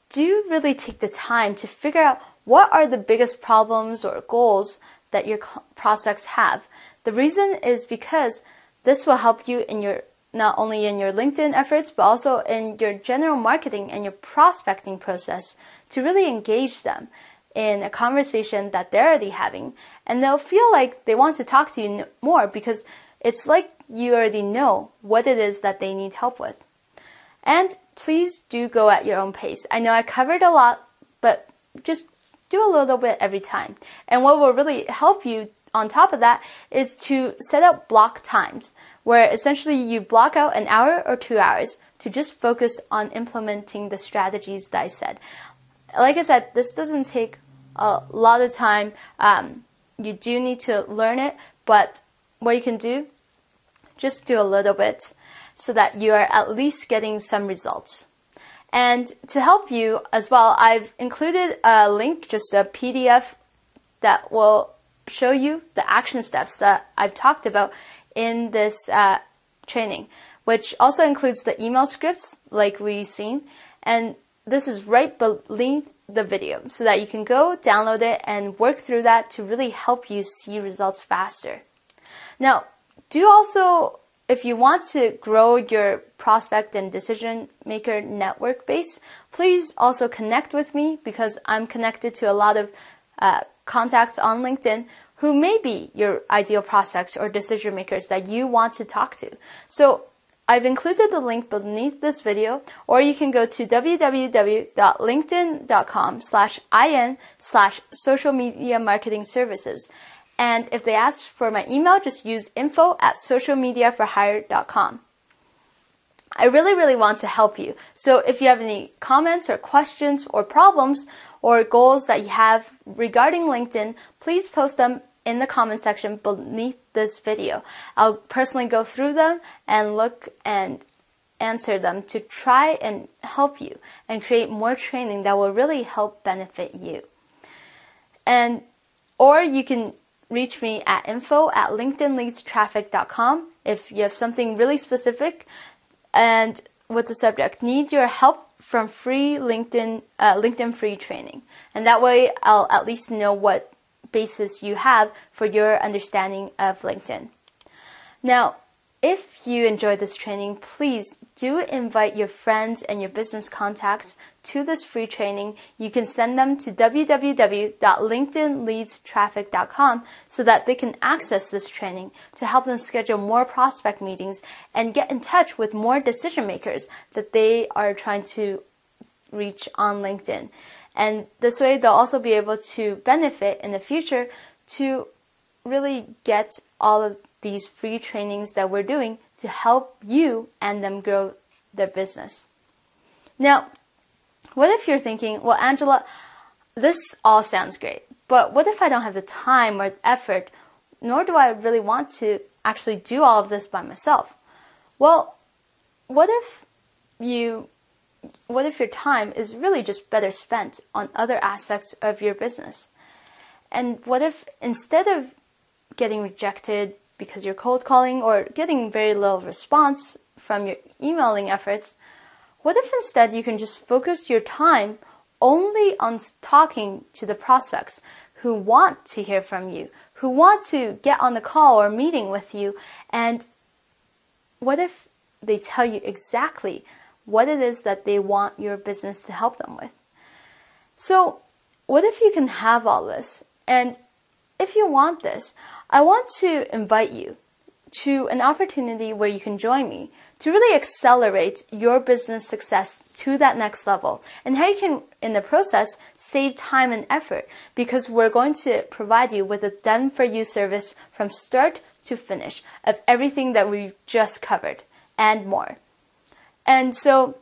Do really take the time to figure out what are the biggest problems or goals that your prospects have. The reason is because this will help you in your not only in your LinkedIn efforts, but also in your general marketing and your prospecting process to really engage them in a conversation that they're already having. And they'll feel like they want to talk to you more because it's like you already know what it is that they need help with. And please do go at your own pace. I know I covered a lot, but just do a little bit every time. And what will really help you on top of that is to set up block times, where essentially you block out an hour or 2 hours to just focus on implementing the strategies that I said. Like I said, this doesn't take a lot of time. You do need to learn it, but what you can do, just do a little bit so that you are at least getting some results. And to help you as well, I've included a link, just a PDF that will show you the action steps that I've talked about in this training, which also includes the email scripts like we've seen. And this is right beneath the video so that you can go download it and work through that to really help you see results faster. Now, do also, if you want to grow your prospect and decision maker network base, please also connect with me, because I'm connected to a lot of contacts on LinkedIn who may be your ideal prospects or decision makers that you want to talk to. So I've included the link beneath this video, or you can go to www.linkedin.com/in/social media marketing services. And if they ask for my email, just use info@socialmediaforhire.com. I really want to help you. So if you have any comments or questions or problems or goals that you have regarding LinkedIn, please post them in the comment section beneath this video. I'll personally go through them and look and answer them to try and help you and create more training that will really help benefit you. Or you can reach me at info@linkedinleadstraffic.com if you have something really specific and with the subject, need your help from free LinkedIn free training. And that way I'll at least know what basis you have for your understanding of LinkedIn. Now, if you enjoyed this training, please do invite your friends and your business contacts to this free training. You can send them to www.linkedinleadstraffic.com so that they can access this training to help them schedule more prospect meetings and get in touch with more decision makers that they are trying to reach on LinkedIn. And this way, they'll also be able to benefit in the future to really get all of these free trainings that we're doing to help you and them grow their business. Now, what if you're thinking, well, Angela, this all sounds great, but what if I don't have the time or effort, nor do I really want to actually do all of this by myself? Well, what if your time is really just better spent on other aspects of your business? And what if instead of getting rejected because you're cold calling or getting very little response from your emailing efforts, what if instead you can just focus your time only on talking to the prospects who want to hear from you, who want to get on the call or meeting with you? And what if they tell you exactly what it is that they want your business to help them with? So what if you can have all this? And if you want this, I want to invite you to an opportunity where you can join me to really accelerate your business success to that next level, and how you can, in the process, save time and effort, because we're going to provide you with a done-for-you service from start to finish of everything that we've just covered and more. And so,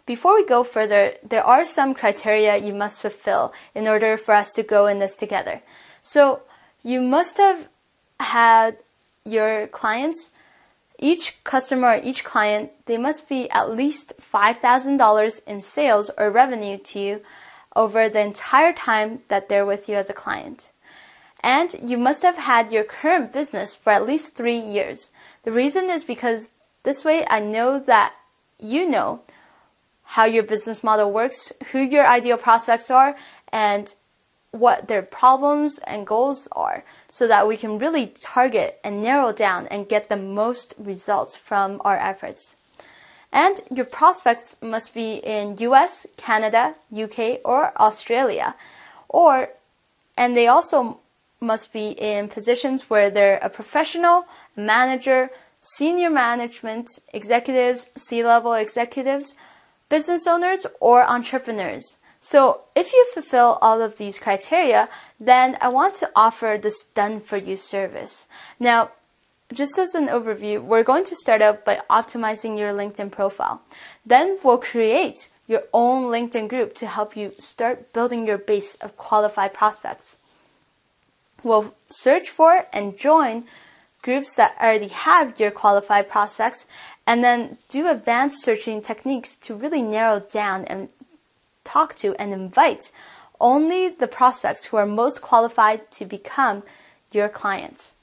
before we go further, there are some criteria you must fulfill in order for us to go in this together. So you must have had your clients, each customer or each client, they must be at least $5,000 in sales or revenue to you over the entire time that they're with you as a client. And you must have had your current business for at least 3 years. The reason is because this way I know that you know how your business model works, who your ideal prospects are, and what their problems and goals are, so that we can really target and narrow down and get the most results from our efforts. And your prospects must be in US, Canada, UK, or Australia, and they also must be in positions where they're a professional, manager, senior management, executives, C-level executives, business owners, or entrepreneurs. So if you fulfill all of these criteria, then I want to offer this done-for-you service. Now, just as an overview, we're going to start out by optimizing your LinkedIn profile. Then we'll create your own LinkedIn group to help you start building your base of qualified prospects. We'll search for and join groups that already have your qualified prospects, and then do advanced searching techniques to really narrow down and talk to and invite only the prospects who are most qualified to become your clients.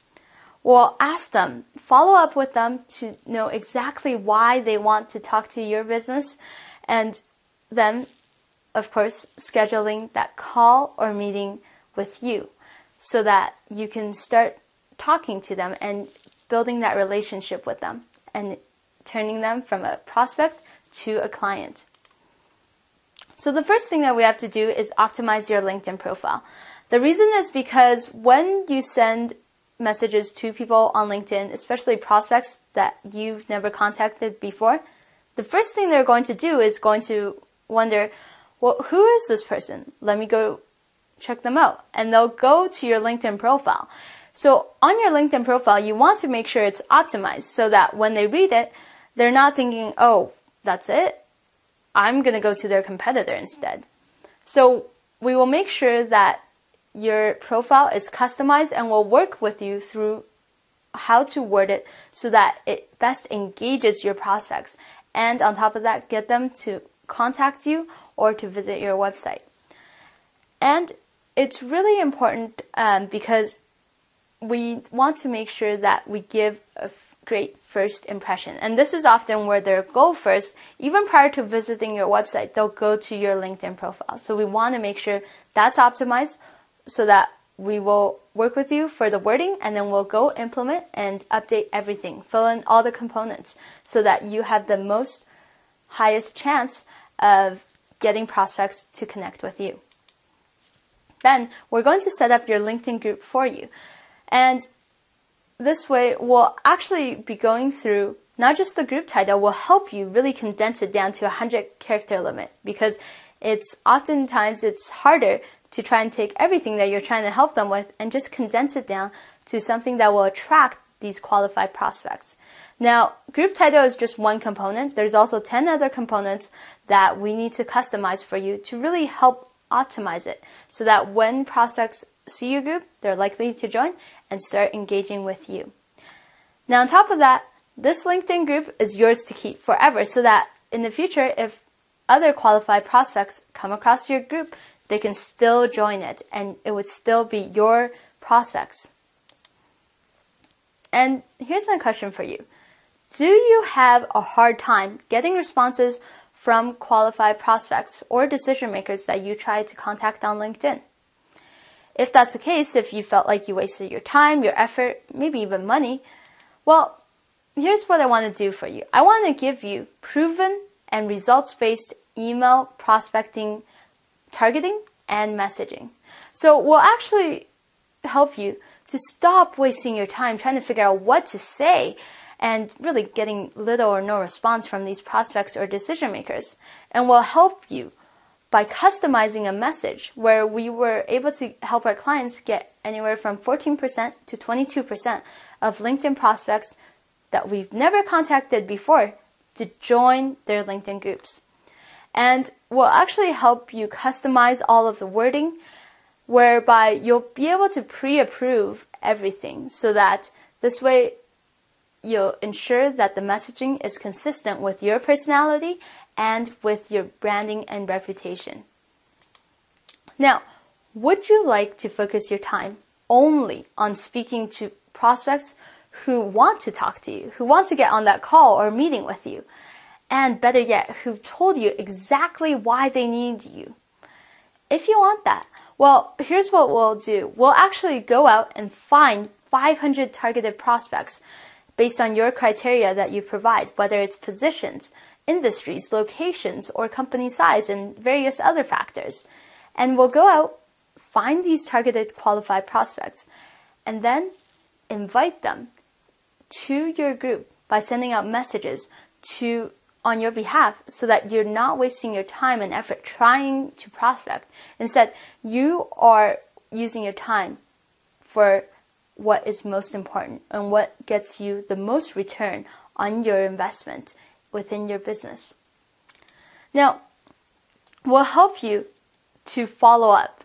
We'll ask them, follow up with them to know exactly why they want to talk to your business, and then, of course, scheduling that call or meeting with you so that you can start talking to them and building that relationship with them and turning them from a prospect to a client. So the first thing that we have to do is optimize your LinkedIn profile. The reason is because when you send messages to people on LinkedIn, especially prospects that you've never contacted before, the first thing they're going to do is going to wonder, well, who is this person? Let me go check them out. And they'll go to your LinkedIn profile. So on your LinkedIn profile, you want to make sure it's optimized so that when they read it, they're not thinking, oh, that's it? I'm going to go to their competitor instead. So we will make sure that your profile is customized, and we'll work with you through how to word it so that it best engages your prospects. And on top of that, get them to contact you or to visit your website. And it's really important because we want to make sure that we give a great first impression. And this is often where they'll go first. Even prior to visiting your website, they'll go to your LinkedIn profile. So we want to make sure that's optimized so that we will work with you for the wording, and then we'll go implement and update everything, fill in all the components so that you have the highest chance of getting prospects to connect with you. Then we're going to set up your LinkedIn group for you. And this way we'll actually be going through not just the group title, will help you really condense it down to 100-character limit, because oftentimes it's harder to try and take everything that you're trying to help them with and just condense it down to something that will attract these qualified prospects. Now, group title is just one component. There's also 10 other components that we need to customize for you to really help optimize it so that when prospects see your group, they're likely to join and start engaging with you. Now, on top of that, this LinkedIn group is yours to keep forever so that in the future, if other qualified prospects come across your group, they can still join it and it would still be your prospects. And here's my question for you. Do you have a hard time getting responses from qualified prospects or decision makers that you try to contact on LinkedIn? If that's the case, if you felt like you wasted your time, your effort, maybe even money, well, here's what I want to do for you. I want to give you proven and results-based email prospecting, targeting, and messaging. So we'll actually help you to stop wasting your time trying to figure out what to say and really getting little or no response from these prospects or decision makers. And we'll help you by customizing a message where we were able to help our clients get anywhere from 14% to 22% of LinkedIn prospects that we've never contacted before to join their LinkedIn groups. And we'll actually help you customize all of the wording, whereby you'll be able to pre-approve everything so that this way you'll ensure that the messaging is consistent with your personality and with your branding and reputation. Now, would you like to focus your time only on speaking to prospects who want to talk to you, who want to get on that call or meeting with you, and better yet, who've told you exactly why they need you? If you want that, well, here's what we'll do. We'll actually go out and find 500 targeted prospects based on your criteria that you provide, whether it's positions, industries, locations, or company size, and various other factors. And we'll go out, find these targeted qualified prospects, and then invite them to your group by sending out messages on your behalf so that you're not wasting your time and effort trying to prospect. Instead, you are using your time for what is most important and what gets you the most return on your investment within your business. Now, we'll help you to follow up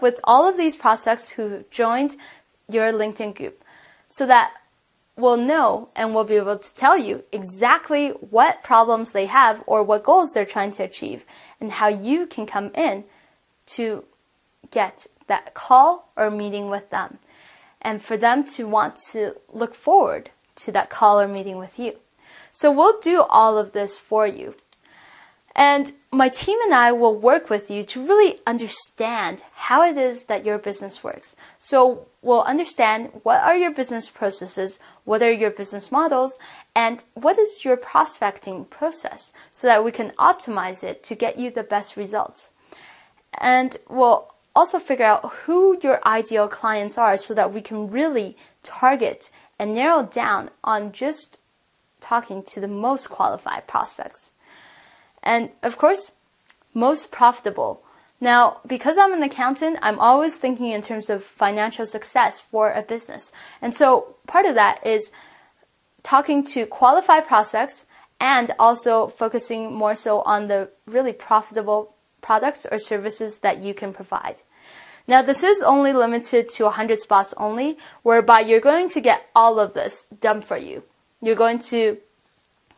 with all of these prospects who joined your LinkedIn group so that we'll know and we'll be able to tell you exactly what problems they have or what goals they're trying to achieve and how you can come in to get that call or meeting with them and for them to want to look forward to that call or meeting with you. So we'll do all of this for you. And my team and I will work with you to really understand how it is that your business works. So we'll understand what are your business processes, what are your business models, and what is your prospecting process so that we can optimize it to get you the best results. And we'll also figure out who your ideal clients are so that we can really target and narrow down on just talking to the most qualified prospects. And of course, most profitable. Now, because I'm an accountant, I'm always thinking in terms of financial success for a business. And so part of that is talking to qualified prospects and also focusing more so on the really profitable products or services that you can provide. Now, this is only limited to 100 spots only, whereby you're going to get all of this done for you. You're going to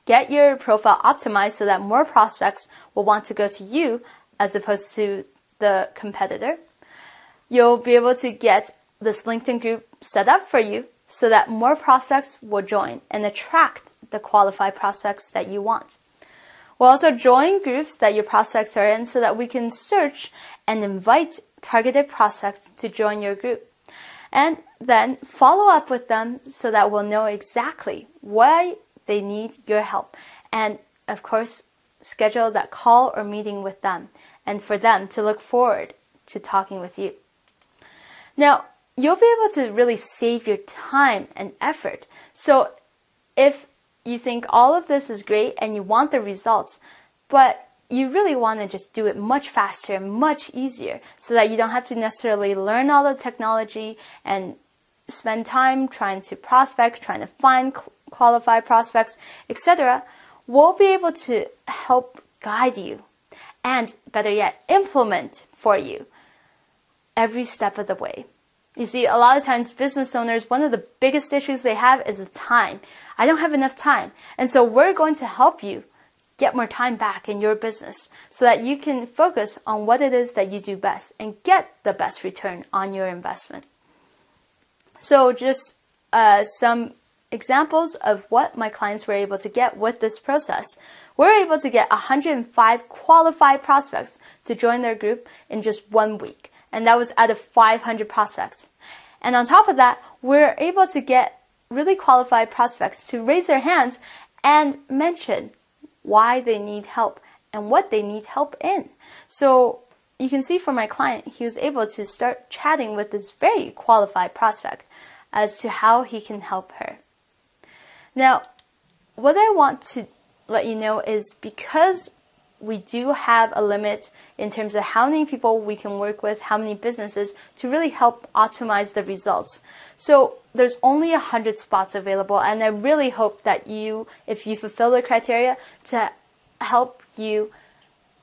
get your profile optimized so that more prospects will want to go to you as opposed to the competitor. You'll be able to get this LinkedIn group set up for you so that more prospects will join and attract the qualified prospects that you want. We'll also join groups that your prospects are in so that we can search and invite targeted prospects to join your group. And then follow up with them so that we'll know exactly why they need your help. And of course, schedule that call or meeting with them and for them to look forward to talking with you. Now, you'll be able to really save your time and effort. So if you think all of this is great and you want the results, but you really want to just do it much faster and much easier so that you don't have to necessarily learn all the technology and spend time trying to prospect, trying to find qualified prospects, etc., we'll be able to help guide you and, better yet, implement for you every step of the way. You see, a lot of times business owners, one of the biggest issues they have is the time. I don't have enough time. And so we're going to help you get more time back in your business so that you can focus on what it is that you do best and get the best return on your investment. So just some examples of what my clients were able to get with this process. We're able to get 105 qualified prospects to join their group in just 1 week. And that was out of 500 prospects. And on top of that, we're able to get really qualified prospects to raise their hands and mention why they need help and what they need help in. So you can see for my client, he was able to start chatting with this very qualified prospect as to how he can help her. Now, what I want to let you know is because we do have a limit in terms of how many people we can work with, how many businesses, to really help optimize the results. So there's only 100 spots available, and I really hope that you, if you fulfill the criteria, to help you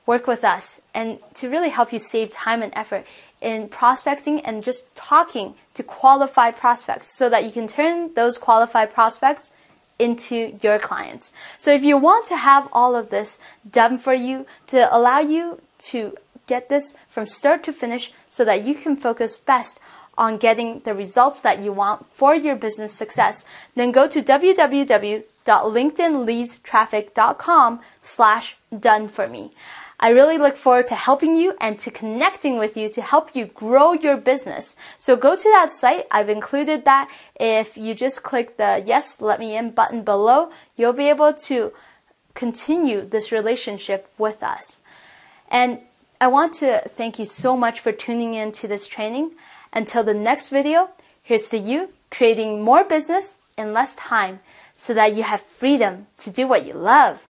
work with us and to really help you save time and effort in prospecting and just talking to qualified prospects so that you can turn those qualified prospects into your clients. So if you want to have all of this done for you to allow you to get this from start to finish so that you can focus best on getting the results that you want for your business success, then go to www.linkedinleadstraffic.com/done-for-me. I really look forward to helping you and to connecting with you to help you grow your business. So go to that site. I've included that. If you just click the Yes, Let Me In button below, you'll be able to continue this relationship with us. And I want to thank you so much for tuning in to this training. Until the next video, here's to you creating more business in less time so that you have freedom to do what you love.